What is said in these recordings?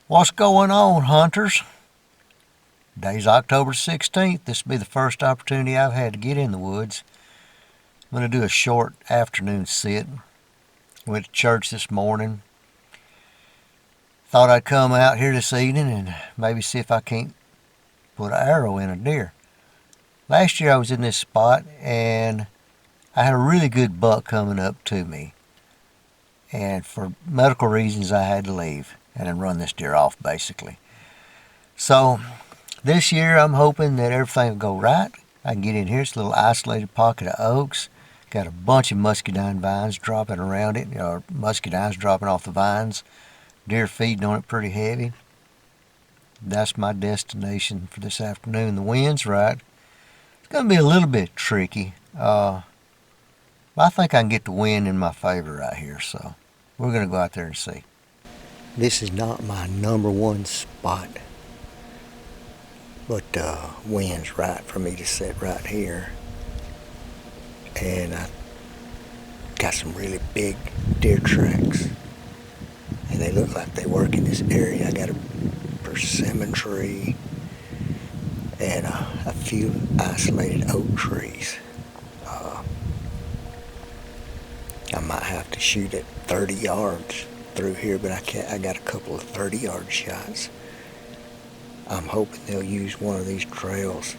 What's going on, hunters? Today's October 16th. This will be the first opportunity I've had to get in the woods. I'm going to do a short afternoon sit. Went to church this morning. Thought I'd come out here this evening and maybe see if I can't put an arrow in a deer. Last year I was in this spot and I had a really good buck coming up to me. And for medical reasons I had to leave and then run this deer off basically. So this year I'm hoping that everything will go right. I can get in here. It's a little isolated pocket of oaks. Got a bunch of muscadine vines dropping around it, or muscadines dropping off the vines. Deer feeding on it pretty heavy. That's my destination for this afternoon. The wind's right. It's going to be a little bit tricky. I think I can get the wind in my favor right here, so we're going to go out there and see. This is not my number one spot, but the wind's right for me to sit right here. And I got some really big deer tracks, and they look like they work in this area. I got a persimmon tree and a few isolated oak trees. I might have to shoot at 30 yards through here, but I got a couple of 30-yard shots. I'm hoping they'll use one of these trails,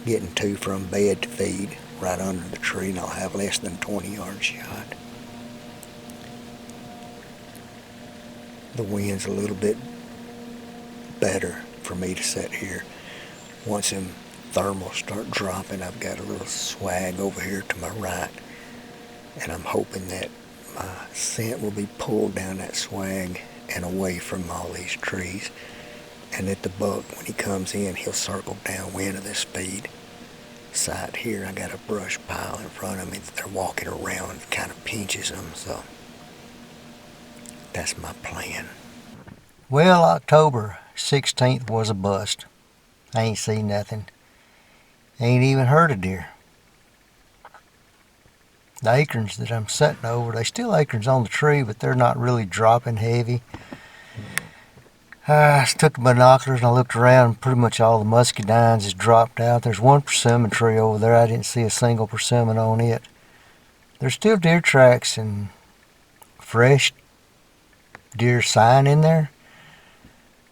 getting to from bed to feed right under the tree, and I'll have less than 20-yard shot. The wind's a little bit better for me to sit here. Once them thermals start dropping, I've got a little swag over here to my right, and I'm hoping that my scent will be pulled down that swag and away from all these trees, and that the buck, when he comes in, he'll circle downwind of this feed side here. I got a brush pile in front of me that they're walking around. It kind of pinches them, so that's my plan. Well, October 16th was a bust. I ain't seen nothing. Ain't even heard a deer. The acorns that I'm sitting over, they still acorns on the tree, but they're not really dropping heavy. I took the binoculars and I looked around, and pretty much all the muscadines has dropped out. There's one persimmon tree over there. I didn't see a single persimmon on it. There's still deer tracks and fresh deer sign in there.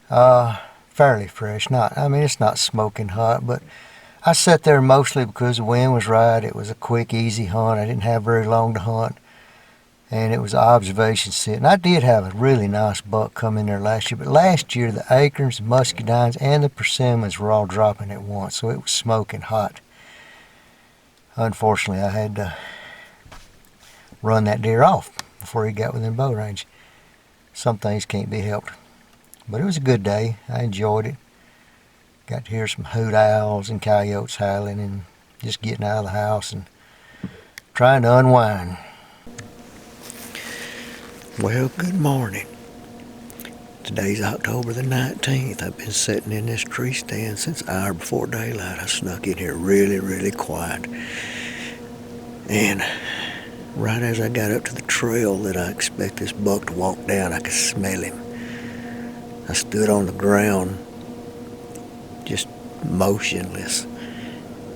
Fairly fresh. It's not smoking hot, but I sat there mostly because the wind was right. It was a quick, easy hunt. I didn't have very long to hunt. And it was an observation sit. And I did have a really nice buck come in there last year. But last year, the acorns, the muscadines, and the persimmons were all dropping at once. So it was smoking hot. Unfortunately, I had to run that deer off before he got within bow range. Some things can't be helped. But it was a good day. I enjoyed it. Got to hear some hoot owls and coyotes howling and just getting out of the house and trying to unwind. Well, good morning. Today's October the 19th. I've been sitting in this tree stand since an hour before daylight. I snuck in here really, really quiet. And right as I got up to the trail that I expect this buck to walk down, I could smell him. I stood on the ground, just motionless,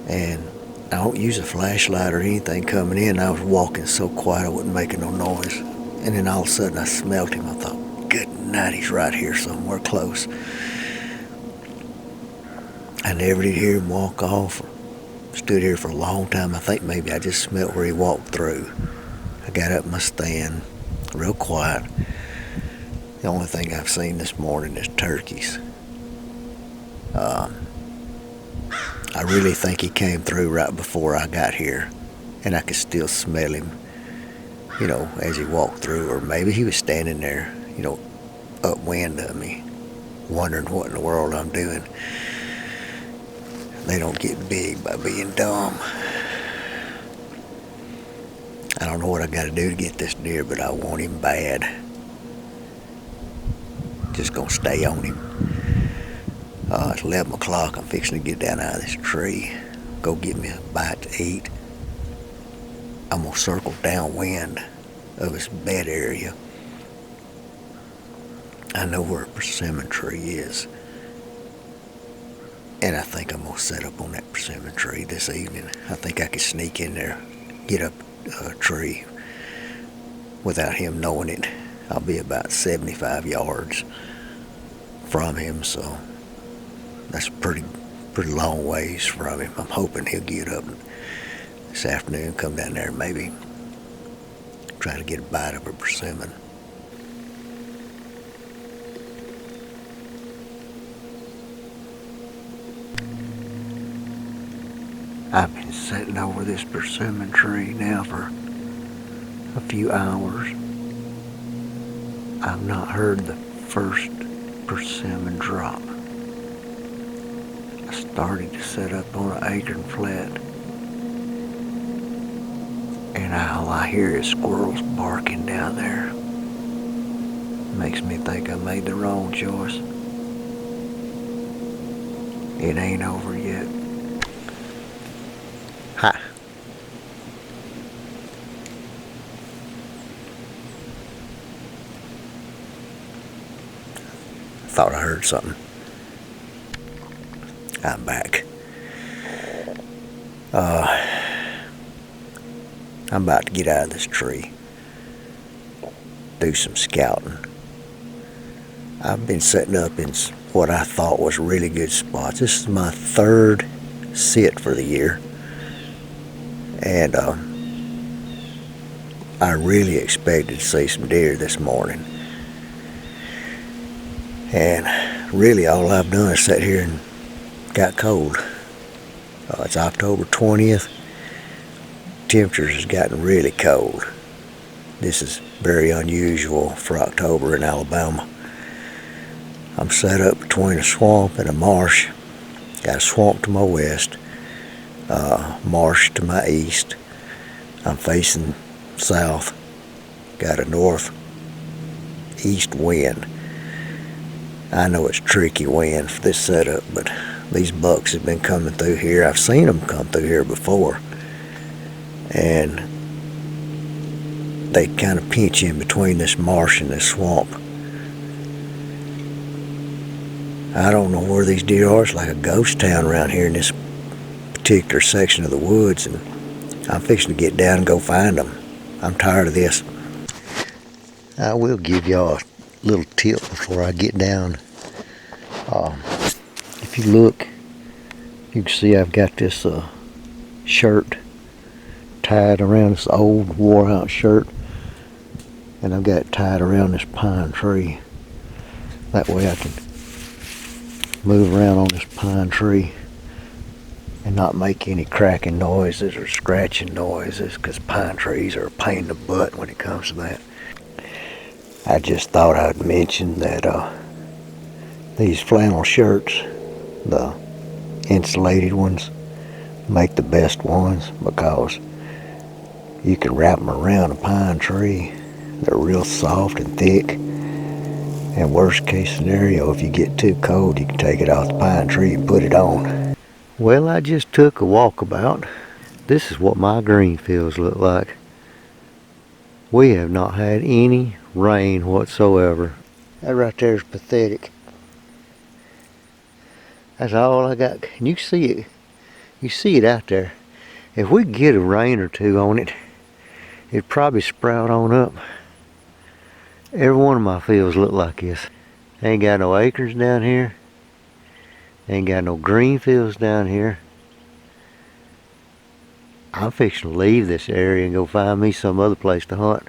and I don't use a flashlight or anything coming in. I was walking so quiet I wasn't making no noise, and then all of a sudden I smelled him. I thought, good night, he's right here somewhere close. I never did hear him walk off. Stood here for a long time. I think maybe I just smelled where he walked through. I got up in my stand, real quiet. The only thing I've seen this morning is turkeys. I really think he came through right before I got here, and I could still smell him, as he walked through, or maybe he was standing there, upwind of me, wondering what in the world I'm doing. They don't get big by being dumb. I don't know what I got to do to get this deer, but I want him bad. Just gonna stay on him. It's 11 o'clock. I'm fixing to get down out of this tree, go get me a bite to eat. I'm gonna circle downwind of his bed area I know where a persimmon tree is. And I think I'm going to set up on that persimmon tree this evening. I think I could sneak in there, get up a tree without him knowing it. I'll be about 75 yards from him, so that's pretty long ways from him. I'm hoping he'll get up this afternoon, come down there and maybe try to get a bite of a persimmon. I've been sitting over this persimmon tree now for a few hours. I've not heard the first persimmon drop. I started to set up on an acorn flat, and all I hear is squirrels barking down there. Makes me think I made the wrong choice. It ain't over yet. Hi. Thought I heard something. I'm back. I'm about to get out of this tree, do some scouting. I've been setting up in what I thought was really good spots. This is my third sit for the year, and I really expected to see some deer this morning. And really all I've done is sat here and got cold. It's October 20th. Temperatures has gotten really cold. This is very unusual for October in Alabama. I'm set up between a swamp and a marsh. Got a swamp to my west, marsh to my east. I'm facing south. Got a northeast wind. I know it's tricky wind for this setup, but these bucks have been coming through here. I've seen them come through here before, and they kind of pinch in between this marsh and this swamp. I don't know where these deer are. It's like a ghost town around here in this particular section of the woods, and I'm fixing to get down and go find them. I'm tired of this. I will give y'all a little tip before I get down. If you look, you can see I've got this shirt tied around, this old wore out shirt, and I've got it tied around this pine tree. That way I can move around on this pine tree and not make any cracking noises or scratching noises, because pine trees are a pain in the butt when it comes to that. I just thought I'd mention that these flannel shirts, the insulated ones, make the best ones because you can wrap them around a pine tree. They're real soft and thick, and worst case scenario, if you get too cold, you can take it off the pine tree and put it on. Well, I just took a walkabout. This is what my green fields look like. We have not had any rain whatsoever. That right there is pathetic. That's all I got. And you see it. You see it out there. If we could get a rain or two on it, it'd probably sprout on up. Every one of my fields look like this. Ain't got no acres down here. Ain't got no green fields down here. I'm fixing to leave this area and go find me some other place to hunt.